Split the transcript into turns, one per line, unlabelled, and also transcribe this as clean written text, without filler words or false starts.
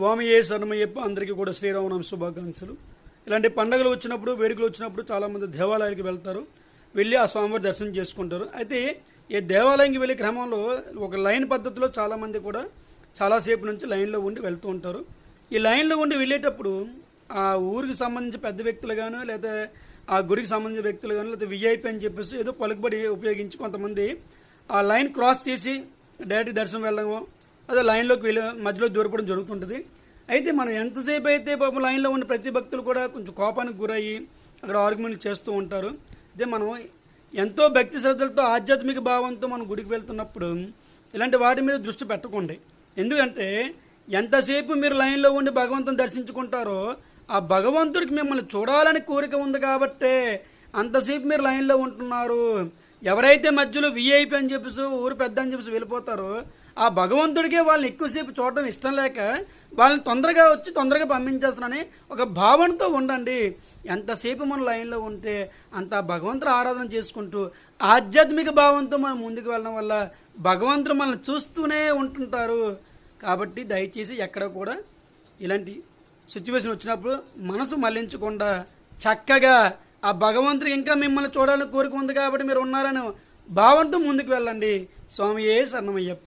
స్వామియే శరణమయ్యప్ప. అందరికీ కూడా శ్రీరామనవమి శుభాకాంక్షలు. ఇలాంటి పండుగలు వచ్చినప్పుడు, వేడుకలు వచ్చినప్పుడు చాలామంది దేవాలయానికి వెళ్తారు, వెళ్ళి ఆ స్వామివారి దర్శనం చేసుకుంటారు. అయితే ఈ దేవాలయంకి వెళ్ళే క్రమంలో ఒక లైన్ పద్ధతిలో చాలామంది కూడా చాలాసేపు నుంచి లైన్లో ఉండి వెళ్తూ ఉంటారు. ఈ లైన్లో ఉండి వెళ్ళేటప్పుడు ఆ ఊరికి సంబంధించి పెద్ద వ్యక్తులు కానీ, లేదా ఆ గుడికి సంబంధించిన వ్యక్తులు కానీ, లేదా విఐపి అని చెప్పేసి ఏదో పలుకుబడి ఉపయోగించి కొంతమంది ఆ లైన్ క్రాస్ చేసి డైరెక్ట్ దర్శనం వెళ్ళడము, అదే లైన్లోకి వెళ్ళి మధ్యలో దూరపడం జరుగుతుంటుంది. అయితే మనం ఎంతసేపు అయితే పాపం లైన్లో ఉన్న ప్రతి భక్తులు కూడా కొంచెం కోపానికి గురయ్యి అక్కడ ఆర్గ్యుమెంట్ చేస్తూ ఉంటారు. అయితే మనం ఎంతో భక్తి శ్రద్ధలతో ఆధ్యాత్మిక భావంతో మనం గుడికి వెళ్తున్నప్పుడు ఇలాంటి వాటి మీద దృష్టి పెట్టకండి. ఎందుకంటే ఎంతసేపు మీరు లైన్లో ఉండి భగవంతుని దర్శించుకుంటారో ఆ భగవంతుడికి మిమ్మల్ని చూడాలని కోరిక ఉంది కాబట్టే అంతసేపు మీరు లైన్లో ఉంటున్నారు. ఎవరైతే మధ్యలో విఐపి అని చెప్పేసి ఊరు పెద్ద అని చెప్పేసి వెళ్ళిపోతారో ఆ భగవంతుడికే వాళ్ళని ఎక్కువసేపు చూడటం ఇష్టం లేక వాళ్ళని తొందరగా వచ్చి తొందరగా పంపించేస్తున్నానని ఒక భావనతో ఉండండి. ఎంతసేపు మనం లైన్లో ఉంటే అంత భగవంతుడు ఆరాధన చేసుకుంటూ ఆధ్యాత్మిక భావంతో మనం ముందుకు వెళ్ళడం వల్ల భగవంతుడు మనల్ని చూస్తూనే ఉంటుంటారు. కాబట్టి దయచేసి ఎక్కడ కూడా ఇలాంటి సిచ్యువేషన్ వచ్చినప్పుడు మనసు మళ్లించకుండా చక్కగా ఆ భగవంతుడు ఇంకా మిమ్మల్ని చూడాలని కోరిక ఉంది కాబట్టి మీరు ఉన్నారని భావంతో ముందుకు వెళ్ళండి. స్వామియే శరణమయ్యప్ప.